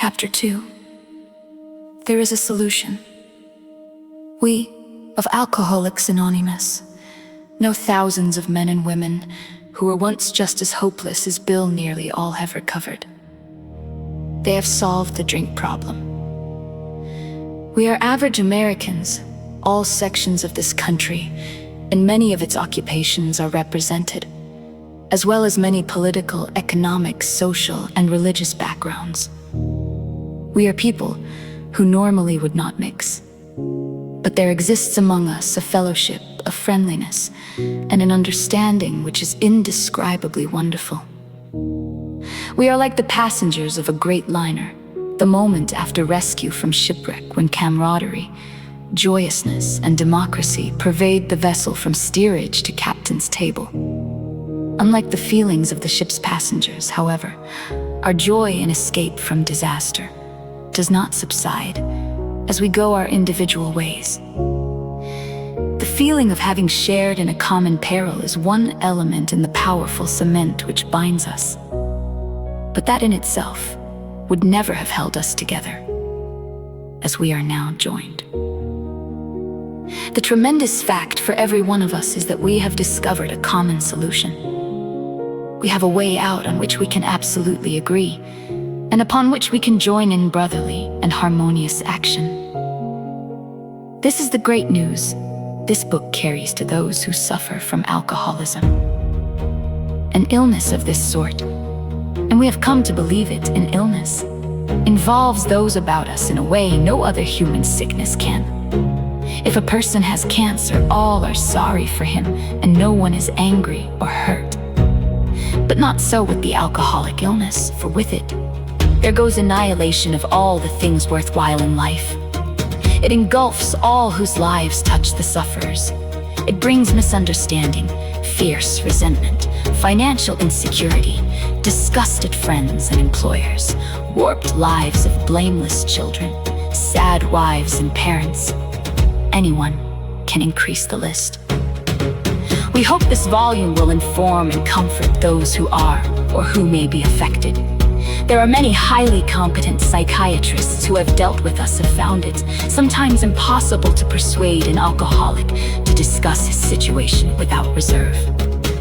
Chapter 2. There is a solution. We, of Alcoholics Anonymous, know thousands of men and women who were once just as hopeless as Bill nearly all have recovered. They have solved the drink problem. We are average Americans, all sections of this country, and many of its occupations are represented, as well as many political, economic, social, and religious backgrounds. We are people who normally would not mix. But there exists among us a fellowship, a friendliness, and an understanding which is indescribably wonderful. We are like the passengers of a great liner, the moment after rescue from shipwreck, when camaraderie, joyousness, and democracy pervade the vessel from steerage to captain's table. Unlike the feelings of the ship's passengers, however, our joy in escape from disaster does not subside as we go our individual ways. The feeling of having shared in a common peril is one element in the powerful cement which binds us. But that in itself would never have held us together, as we are now joined. The tremendous fact for every one of us is that we have discovered a common solution. We have a way out on which we can absolutely agree, and upon which we can join in brotherly and harmonious action. This is the great news this book carries to those who suffer from alcoholism. An illness of this sort, and we have come to believe it an illness, involves those about us in a way no other human sickness can. If a person has cancer, all are sorry for him, and no one is angry or hurt. But not so with the alcoholic illness, for with it, there goes annihilation of all the things worthwhile in life. It engulfs all whose lives touch the sufferers. It brings misunderstanding, fierce resentment, financial insecurity, disgusted friends and employers, warped lives of blameless children, sad wives and parents. Anyone can increase the list. We hope this volume will inform and comfort those who are or who may be affected. There are many highly competent psychiatrists who have dealt with us have found it sometimes impossible to persuade an alcoholic to discuss his situation without reserve.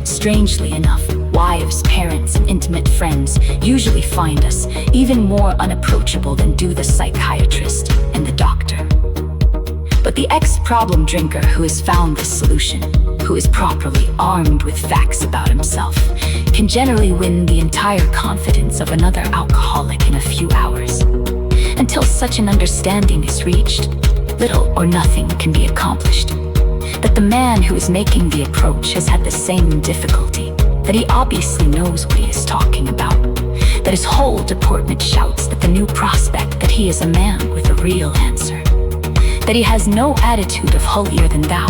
Strangely enough, wives, parents, and intimate friends usually find us even more unapproachable than do the psychiatrist and the doctor. But the ex-problem drinker who has found this solution, who is properly armed with facts about himself, can generally win the entire confidence of another alcoholic in a few hours. Until such an understanding is reached, little or nothing can be accomplished. That the man who is making the approach has had the same difficulty, that he obviously knows what he is talking about, that his whole deportment shouts at the new prospect that he is a man with a real answer, that he has no attitude of holier than thou,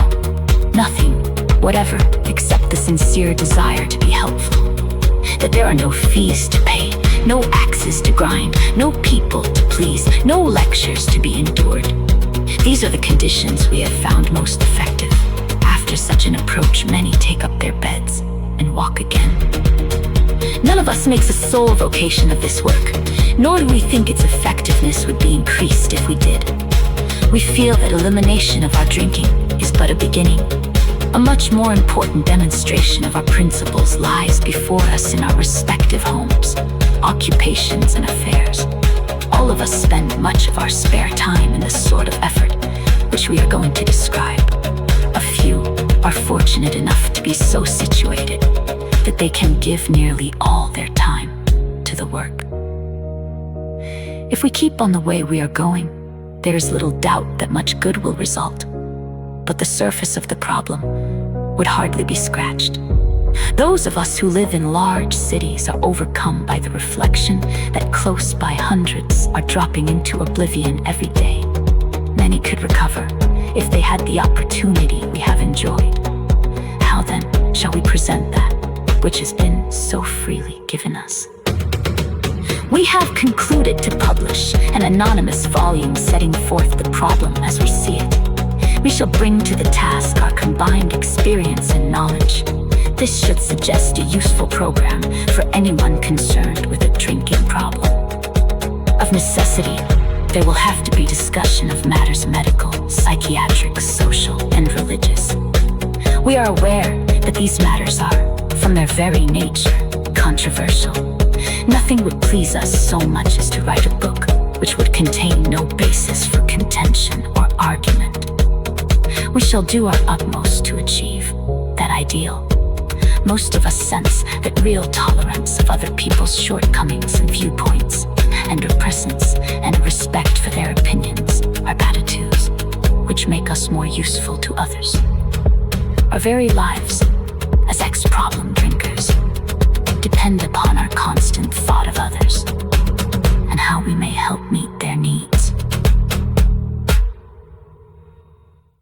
nothing whatever except the sincere desire to be helpful, that there are no fees to pay, no axes to grind, no people to please, no lectures to be endured. These are the conditions we have found most effective. After such an approach, many take up their beds and walk again. None of us makes a sole vocation of this work, nor do we think its effectiveness would be increased if we did. We feel that elimination of our drinking is but a beginning. A much more important demonstration of our principles lies before us in our respective homes, occupations, and affairs. All of us spend much of our spare time in this sort of effort, which we are going to describe. A few are fortunate enough to be so situated that they can give nearly all their time to the work. If we keep on the way we are going, there is little doubt that much good will result. But the surface of the problem would hardly be scratched. Those of us who live in large cities are overcome by the reflection that close by hundreds are dropping into oblivion every day. Many could recover if they had the opportunity we have enjoyed. How then shall we present that which has been so freely given us? We have concluded to publish an anonymous volume setting forth the problem as we see it. We shall bring to the task our combined experience and knowledge. This should suggest a useful program for anyone concerned with a drinking problem. Of necessity, there will have to be discussion of matters medical, psychiatric, social, and religious. We are aware that these matters are, from their very nature, controversial. Nothing would please us so much as to write a book which would contain no basis for contention or argument. We shall do our utmost to achieve that ideal. Most of us sense that real tolerance of other people's shortcomings and viewpoints, and a presence and a respect for their opinions are attitudes which make us more useful to others. Our very lives, as ex-problem drinkers, depend upon our constant thought of others.